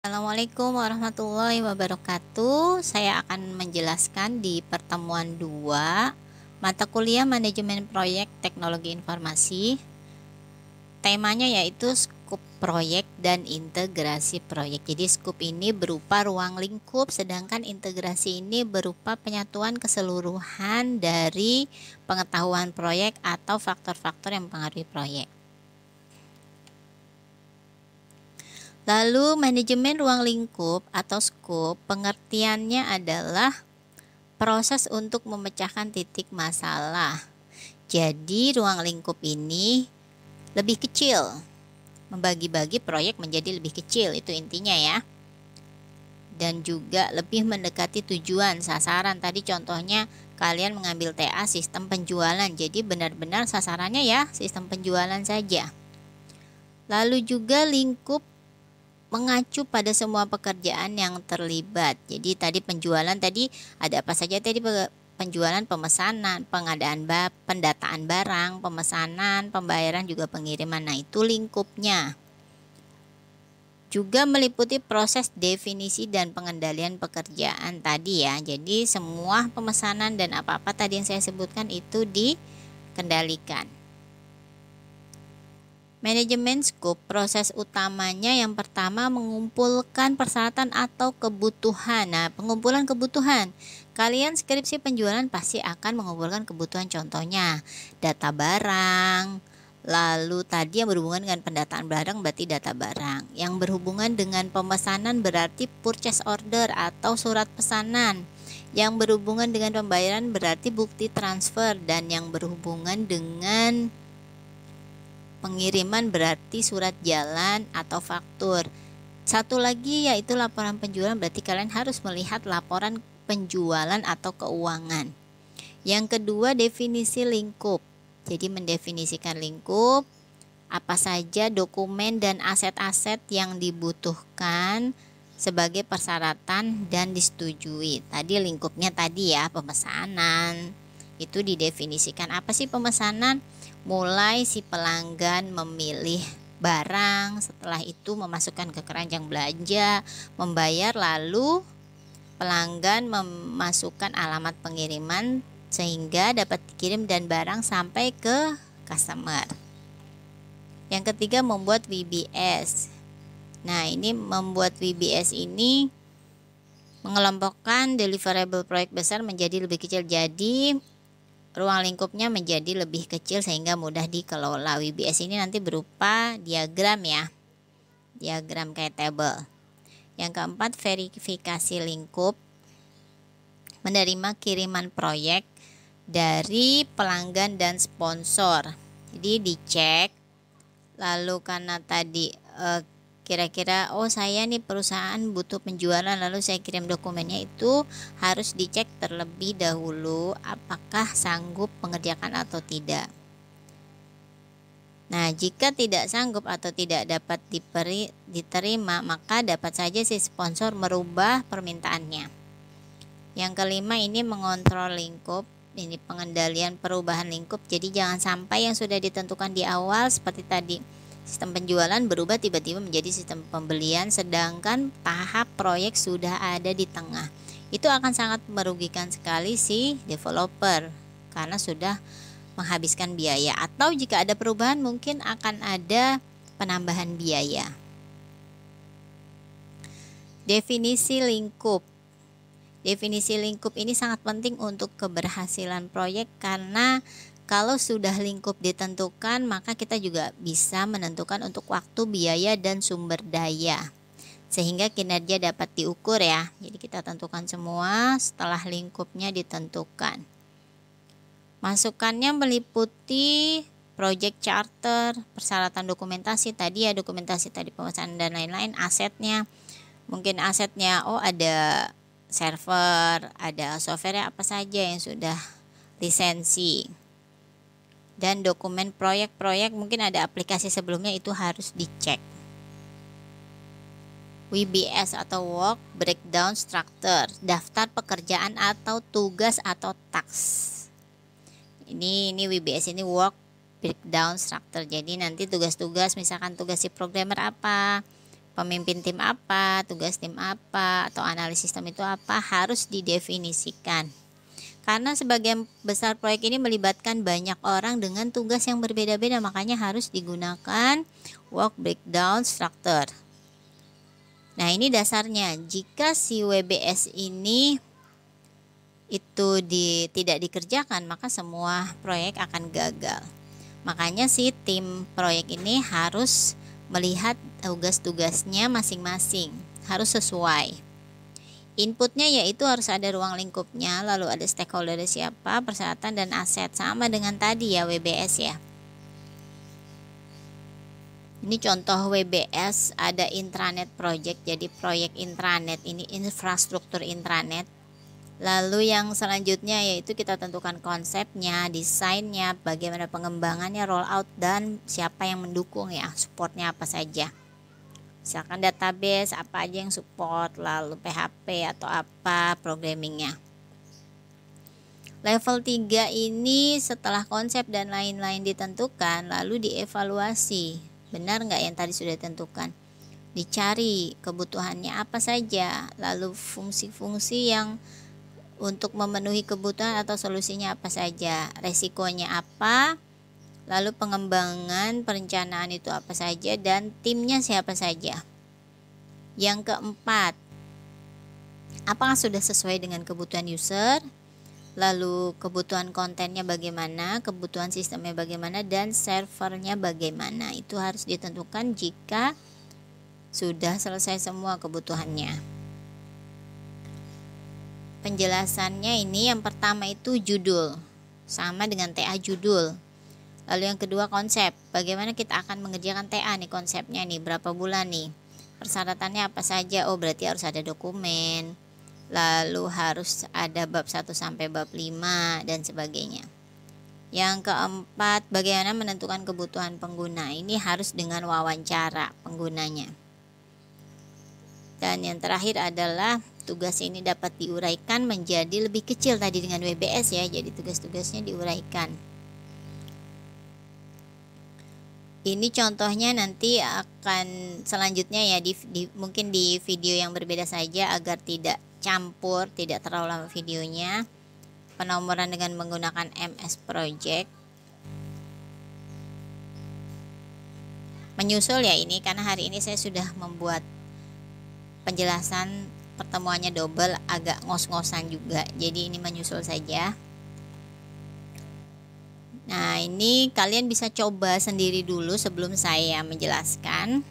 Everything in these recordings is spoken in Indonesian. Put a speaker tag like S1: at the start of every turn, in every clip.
S1: Assalamualaikum warahmatullahi wabarakatuh. Saya akan menjelaskan di pertemuan 2 mata kuliah manajemen proyek teknologi informasi. Temanya yaitu skup proyek dan integrasi proyek. Jadi skup ini berupa ruang lingkup, sedangkan integrasi ini berupa penyatuan keseluruhan dari pengetahuan proyek atau faktor-faktor yang mempengaruhi proyek. Lalu manajemen ruang lingkup atau skup, pengertiannya adalah proses untuk memecahkan titik masalah. Jadi ruang lingkup ini lebih kecil, membagi-bagi proyek menjadi lebih kecil, itu intinya ya. Dan juga lebih mendekati tujuan sasaran. Tadi contohnya kalian mengambil TA sistem penjualan, jadi benar-benar sasarannya ya sistem penjualan saja. Lalu juga lingkup mengacu pada semua pekerjaan yang terlibat. Jadi tadi penjualan tadi ada apa saja tadi? Penjualan, pemesanan, pendataan barang, pemesanan, pembayaran juga pengiriman. Nah, itu lingkupnya. Juga meliputi proses definisi dan pengendalian pekerjaan tadi ya. Jadi semua pemesanan dan apa-apa tadi yang saya sebutkan itu dikendalikan. Manajemen skup, proses utamanya yang pertama mengumpulkan persyaratan atau kebutuhan. Nah, pengumpulan kebutuhan. Kalian skripsi penjualan pasti akan mengumpulkan kebutuhan, contohnya data barang. Lalu tadi yang berhubungan dengan pendataan barang berarti data barang. Yang berhubungan dengan pemesanan berarti purchase order atau surat pesanan. Yang berhubungan dengan pembayaran berarti bukti transfer, dan yang berhubungan dengan pengiriman berarti surat jalan atau faktur. Satu lagi yaitu laporan penjualan, berarti kalian harus melihat laporan penjualan atau keuangan. Yang kedua, definisi lingkup. Jadi mendefinisikan lingkup, apa saja dokumen dan aset-aset yang dibutuhkan sebagai persyaratan dan disetujui. Tadi lingkupnya tadi ya, pemesanan. Itu didefinisikan apa sih pemesanan? Mulai si pelanggan memilih barang, setelah itu memasukkan ke keranjang belanja, membayar, lalu pelanggan memasukkan alamat pengiriman sehingga dapat dikirim dan barang sampai ke customer. Yang ketiga, membuat WBS. Nah, ini membuat WBS ini mengelompokkan deliverable proyek besar menjadi lebih kecil, jadi ruang lingkupnya menjadi lebih kecil sehingga mudah dikelola. WBS ini nanti berupa diagram ya, diagram kayak tabel. Yang keempat, verifikasi lingkup, menerima kiriman proyek dari pelanggan dan sponsor. Jadi dicek, lalu karena tadi kira-kira saya nih perusahaan butuh penjualan, lalu saya kirim dokumennya, itu harus dicek terlebih dahulu apakah sanggup mengerjakan atau tidak. Nah, jika tidak sanggup atau tidak dapat diterima, maka dapat saja si sponsor merubah permintaannya. Yang kelima, ini mengontrol lingkup, ini pengendalian perubahan lingkup. Jadi jangan sampai yang sudah ditentukan di awal seperti tadi, sistem penjualan berubah tiba-tiba menjadi sistem pembelian, sedangkan tahap proyek sudah ada di tengah. Itu akan sangat merugikan sekali si developer karena sudah menghabiskan biaya, atau jika ada perubahan mungkin akan ada penambahan biaya. Definisi lingkup. Definisi lingkup ini sangat penting untuk keberhasilan proyek, karena kalau sudah lingkup ditentukan, maka kita juga bisa menentukan untuk waktu, biaya, dan sumber daya, sehingga kinerja dapat diukur ya. Jadi kita tentukan semua setelah lingkupnya ditentukan. Masukannya meliputi project charter, persyaratan dokumentasi tadi ya, dokumentasi tadi pemesanan dan lain-lain, asetnya. Mungkin asetnya ada server, ada software apa saja yang sudah lisensi. Dan dokumen proyek-proyek, mungkin ada aplikasi sebelumnya, itu harus dicek. WBS atau Work Breakdown Structure, daftar pekerjaan atau tugas atau task. Ini WBS ini Work Breakdown Structure. Jadi nanti tugas-tugas, misalkan tugas si programmer apa, pemimpin tim apa, tugas tim apa, atau analisis sistem itu apa, harus didefinisikan. Karena sebagian besar proyek ini melibatkan banyak orang dengan tugas yang berbeda-beda, makanya harus digunakan work breakdown structure. Nah, ini dasarnya. Jika si WBS ini itu tidak dikerjakan, maka semua proyek akan gagal. Makanya si tim proyek ini harus melihat tugas-tugasnya masing-masing, harus sesuai. Inputnya yaitu harus ada ruang lingkupnya, lalu ada stakeholder siapa, persyaratan dan aset, sama dengan tadi ya WBS ya. Ini contoh WBS, ada intranet project, jadi proyek intranet ini infrastruktur intranet. Lalu yang selanjutnya yaitu kita tentukan konsepnya, desainnya, bagaimana pengembangannya, rollout, dan siapa yang mendukung ya, supportnya apa saja. Misalkan database, apa aja yang support, lalu PHP atau apa programmingnya. Level 3 ini setelah konsep dan lain-lain ditentukan, lalu dievaluasi. Benar nggak yang tadi sudah ditentukan? Dicari kebutuhannya apa saja, lalu fungsi-fungsi yang untuk memenuhi kebutuhan atau solusinya apa saja, resikonya apa, lalu pengembangan perencanaan itu apa saja, dan timnya siapa saja. Yang keempat, apakah sudah sesuai dengan kebutuhan user, lalu kebutuhan kontennya bagaimana, kebutuhan sistemnya bagaimana, dan servernya bagaimana. Itu harus ditentukan jika sudah selesai semua kebutuhannya. Penjelasannya ini yang pertama itu judul, sama dengan TA judul. Lalu yang kedua konsep, bagaimana kita akan mengerjakan TA nih, konsepnya nih, berapa bulan nih, persyaratannya apa saja, oh berarti harus ada dokumen, lalu harus ada bab 1 sampai bab 5 dan sebagainya. Yang keempat, bagaimana menentukan kebutuhan pengguna, ini harus dengan wawancara penggunanya. Dan yang terakhir adalah tugas ini dapat diuraikan menjadi lebih kecil tadi dengan WBS ya, jadi tugas-tugasnya diuraikan. Ini contohnya nanti akan selanjutnya ya, mungkin di video yang berbeda saja agar tidak campur, tidak terlalu lama videonya. Penomoran dengan menggunakan MS Project. Menyusul ya ini, karena hari ini saya sudah membuat penjelasan pertemuannya double, agak ngos-ngosan juga, jadi ini menyusul saja. Nah, ini kalian bisa coba sendiri dulu sebelum saya menjelaskan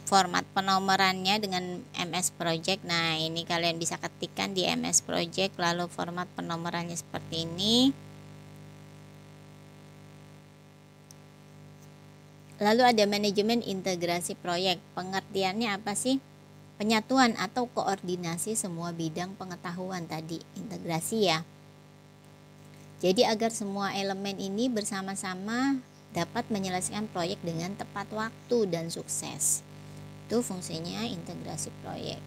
S1: format penomorannya dengan MS Project. Nah, ini kalian bisa ketikkan di MS Project, lalu format penomorannya seperti ini. Lalu ada manajemen integrasi proyek. Pengertiannya apa sih? Penyatuan atau koordinasi semua bidang pengetahuan tadi, integrasi ya. Jadi agar semua elemen ini bersama-sama dapat menyelesaikan proyek dengan tepat waktu dan sukses. Itu fungsinya integrasi proyek.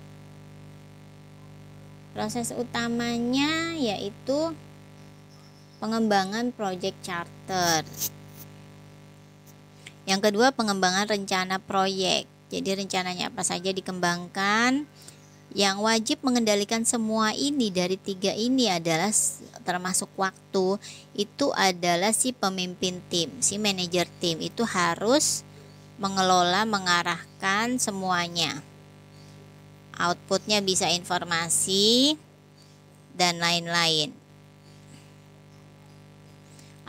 S1: Proses utamanya yaitu pengembangan project charter. Yang kedua, pengembangan rencana proyek. Jadi rencananya apa saja dikembangkan. Yang wajib mengendalikan semua ini dari 3 ini adalah termasuk waktu, itu adalah si pemimpin tim, si manajer tim itu harus mengelola, mengarahkan semuanya. Outputnya bisa informasi dan lain-lain.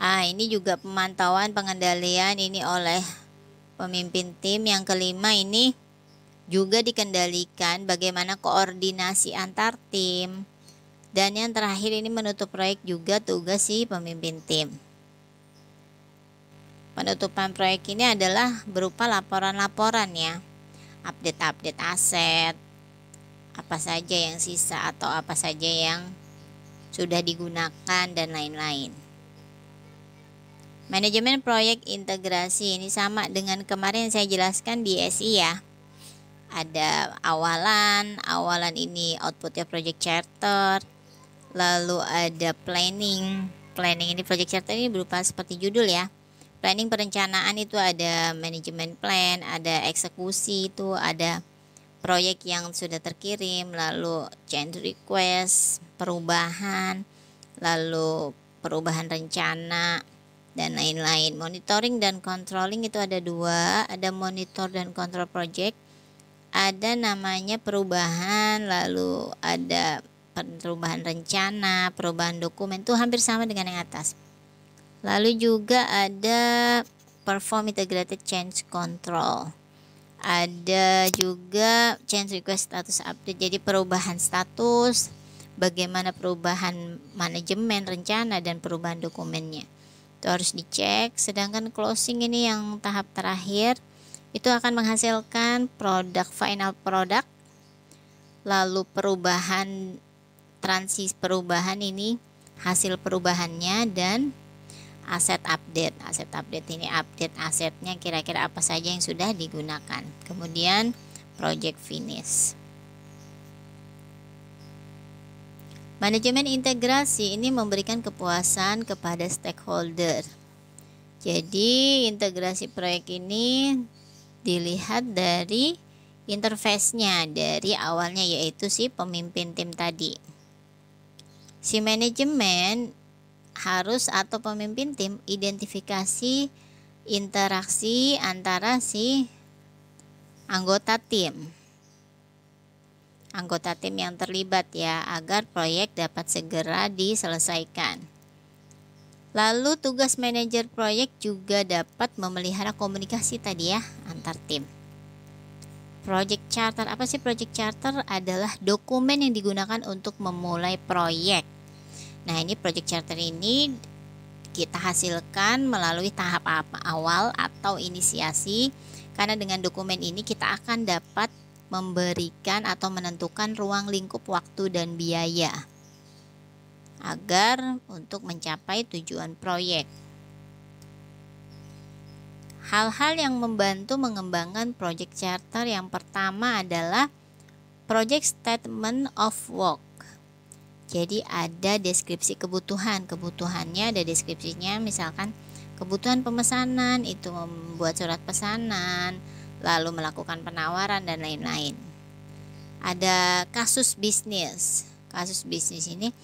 S1: Ini juga pemantauan pengendalian ini oleh pemimpin tim. Yang kelima ini juga dikendalikan bagaimana koordinasi antar tim. Dan yang terakhir ini menutup proyek juga tugas si pemimpin tim. Penutupan proyek ini adalah berupa laporan-laporan ya. Update-update aset, apa saja yang sisa atau apa saja yang sudah digunakan dan lain-lain. Manajemen proyek integrasi ini sama dengan kemarin yang saya jelaskan di SI ya. Ada awalan ini outputnya project charter, lalu ada planning ini project charter ini berupa seperti judul ya, Planning perencanaan itu ada manajemen plan, ada eksekusi, itu ada proyek yang sudah terkirim, lalu change request, perubahan, lalu perubahan rencana, dan lain-lain. Monitoring dan controlling itu ada dua, ada monitor dan control project, ada namanya perubahan, lalu ada perubahan rencana, perubahan dokumen, itu hampir sama dengan yang atas. Lalu juga ada perform integrated change control, ada juga change request status update, jadi perubahan status, bagaimana perubahan manajemen rencana dan perubahan dokumennya itu harus dicek. Sedangkan closing ini yang tahap terakhir, itu akan menghasilkan final product, lalu perubahan, transisi perubahan ini, hasil perubahannya, dan aset update. Aset update ini update asetnya, kira-kira apa saja yang sudah digunakan. Kemudian project finish. Manajemen integrasi ini memberikan kepuasan kepada stakeholder. Jadi integrasi proyek ini dilihat dari interface-nya dari awalnya, yaitu si pemimpin tim tadi. Si manajemen harus atau pemimpin tim identifikasi interaksi antara si anggota tim yang terlibat ya, agar proyek dapat segera diselesaikan. Lalu tugas manajer proyek juga dapat memelihara komunikasi tadi ya, antar tim. Project charter, apa sih project charter? Adalah dokumen yang digunakan untuk memulai proyek. Nah, ini project charter ini kita hasilkan melalui tahap awal atau inisiasi, karena dengan dokumen ini kita akan dapat memberikan atau menentukan ruang lingkup waktu dan biaya agar untuk mencapai tujuan proyek. Hal-hal yang membantu mengembangkan project charter yang pertama adalah project statement of work. Jadi ada deskripsi kebutuhannya ada deskripsinya, misalkan kebutuhan pemesanan itu membuat surat pesanan, lalu melakukan penawaran dan lain-lain. Ada kasus bisnis ini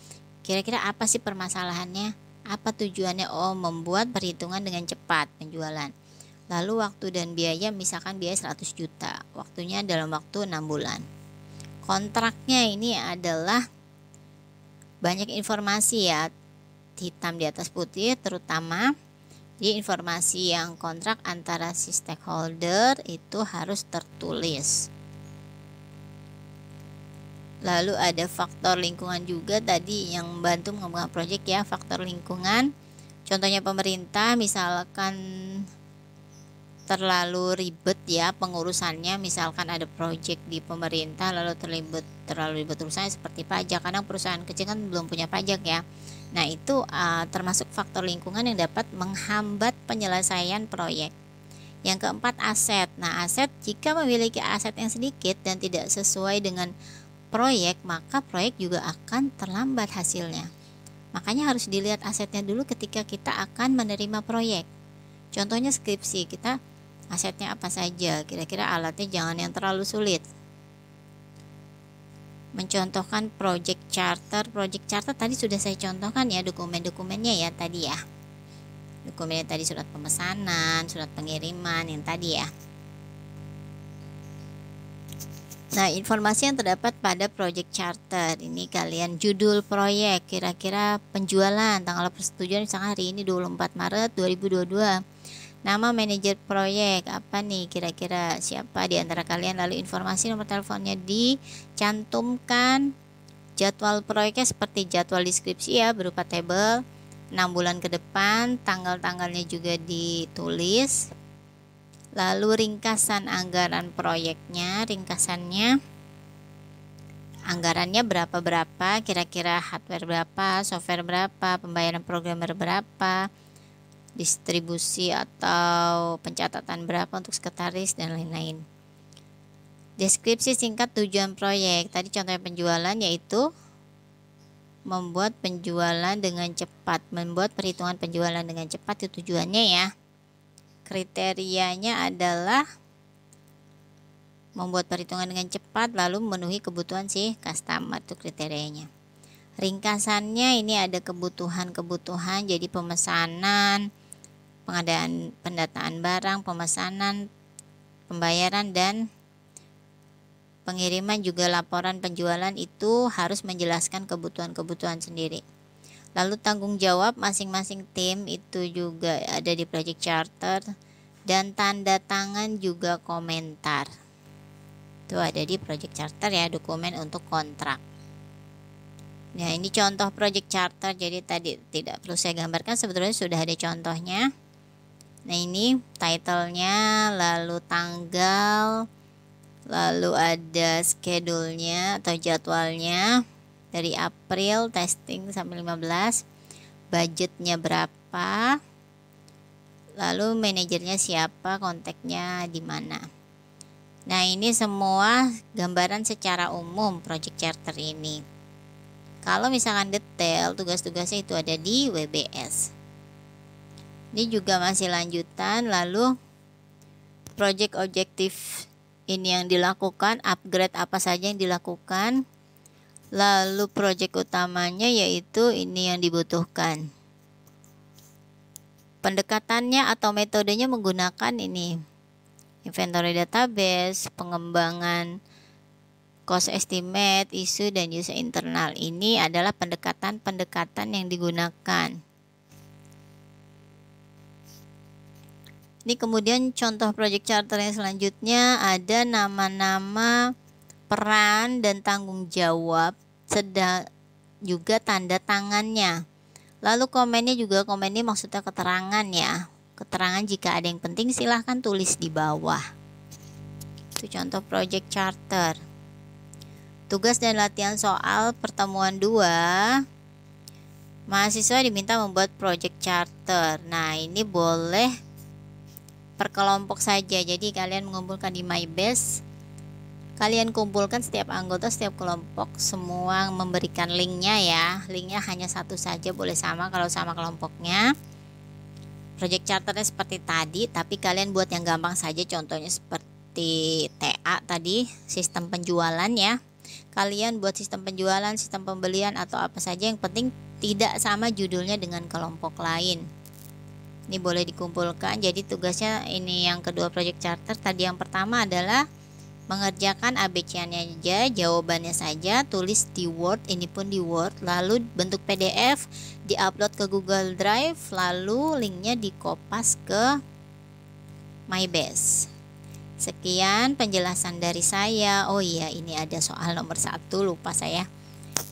S1: kira-kira apa sih permasalahannya, apa tujuannya? Membuat perhitungan dengan cepat penjualan. Lalu waktu dan biaya, misalkan biaya 100 juta, waktunya dalam waktu 6 bulan. Kontraknya ini adalah banyak informasi ya, hitam di atas putih, terutama di informasi yang kontrak antara si stakeholder itu harus tertulis. Lalu ada faktor lingkungan juga tadi yang membantu mengembangkan proyek ya, faktor lingkungan. Contohnya pemerintah, misalkan terlalu ribet ya pengurusannya, misalkan ada proyek di pemerintah lalu terlalu ribet urusannya, seperti pajak. Kadang perusahaan kecil kan belum punya pajak ya. Nah, itu termasuk faktor lingkungan yang dapat menghambat penyelesaian proyek. Yang keempat, aset. Nah, aset, jika memiliki aset yang sedikit dan tidak sesuai dengan proyek, maka proyek juga akan terlambat hasilnya. Makanya harus dilihat asetnya dulu ketika kita akan menerima proyek. Contohnya skripsi, kita asetnya apa saja, kira-kira alatnya jangan yang terlalu sulit. Mencontohkan project charter tadi sudah saya contohkan ya, dokumen-dokumennya ya tadi ya. Dokumennya tadi surat pemesanan, surat pengiriman yang tadi ya. Nah, informasi yang terdapat pada project charter ini, kalian judul proyek, kira-kira penjualan, tanggal persetujuan misalkan hari ini 24 Maret 2022. Nama manajer proyek apa nih, kira-kira siapa di antara kalian. Lalu informasi nomor teleponnya dicantumkan. Jadwal proyeknya seperti jadwal deskripsi ya, berupa tabel 6 bulan ke depan, tanggal-tanggalnya juga ditulis. Lalu ringkasan anggaran proyeknya, anggarannya berapa, kira-kira hardware berapa, software berapa, pembayaran programmer berapa, distribusi atau pencatatan berapa untuk sekretaris dan lain-lain. Deskripsi singkat tujuan proyek. Tadi contohnya penjualan, yaitu membuat penjualan dengan cepat, membuat perhitungan penjualan dengan cepat itu tujuannya ya. kriterianya adalah membuat perhitungan dengan cepat lalu memenuhi kebutuhan si customer, itu kriterianya. Ringkasannya ini ada kebutuhan-kebutuhan, jadi pemesanan, pengadaan pendataan barang, pemesanan, pembayaran, dan pengiriman, juga laporan penjualan itu harus menjelaskan kebutuhan-kebutuhan sendiri. Lalu tanggung jawab masing-masing tim itu juga ada di project charter, dan tanda tangan juga komentar itu ada di project charter ya, dokumen untuk kontrak. Nah, ini contoh project charter, jadi tadi tidak perlu saya gambarkan, sebetulnya sudah ada contohnya. Nah, ini title-nya, lalu tanggal, lalu ada schedule-nya atau jadwalnya dari April testing sampai 15, budgetnya berapa, lalu manajernya siapa, kontaknya di mana. Nah, ini semua gambaran secara umum project charter ini. Kalau misalkan detail, tugas-tugasnya itu ada di WBS. Ini juga masih lanjutan. Lalu project objektif ini yang dilakukan, upgrade apa saja yang dilakukan. Lalu project utamanya yaitu ini yang dibutuhkan. Pendekatannya atau metodenya menggunakan ini inventory database, pengembangan cost estimate, isu, dan user internal. Ini adalah pendekatan-pendekatan yang digunakan. Ini kemudian contoh project charter yang selanjutnya ada nama-nama, peran, dan tanggung jawab, juga tanda tangannya. Lalu komennya juga, komennya maksudnya keterangan ya. Keterangan jika ada yang penting silahkan tulis di bawah. Itu contoh project charter. Tugas dan latihan soal pertemuan 2. Mahasiswa diminta membuat project charter. Nah, ini boleh per kelompok saja. Jadi kalian mengumpulkan di MyBase. Kalian kumpulkan setiap anggota, setiap kelompok, semua memberikan linknya ya. Linknya hanya satu saja, boleh sama kalau sama kelompoknya. Project charternya seperti tadi, tapi kalian buat yang gampang saja. Contohnya seperti TA tadi, sistem penjualan ya. Kalian buat sistem penjualan, sistem pembelian, atau apa saja, yang penting tidak sama judulnya dengan kelompok lain. Ini boleh dikumpulkan. Jadi tugasnya ini yang kedua project charter. Tadi yang pertama adalah mengerjakan ABC-nya aja, jawabannya saja, tulis di Word, ini pun di Word, lalu bentuk PDF, diupload ke Google Drive, lalu linknya dikopas ke MyBase. Sekian penjelasan dari saya. Oh iya, ini ada soal nomor 1, lupa saya.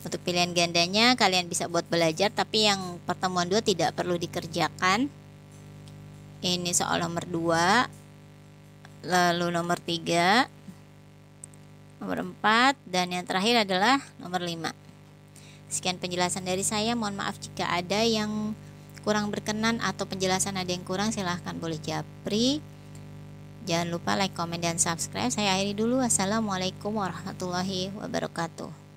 S1: Untuk pilihan gandanya kalian bisa buat belajar, tapi yang pertemuan 2 tidak perlu dikerjakan. Ini soal nomor 2, lalu nomor 3, nomor 4, dan yang terakhir adalah nomor 5. Sekian penjelasan dari saya. Mohon maaf jika ada yang kurang berkenan atau penjelasan ada yang kurang, silahkan boleh japri. Jangan lupa like, komen, dan subscribe. Saya akhiri dulu. Assalamualaikum warahmatullahi wabarakatuh.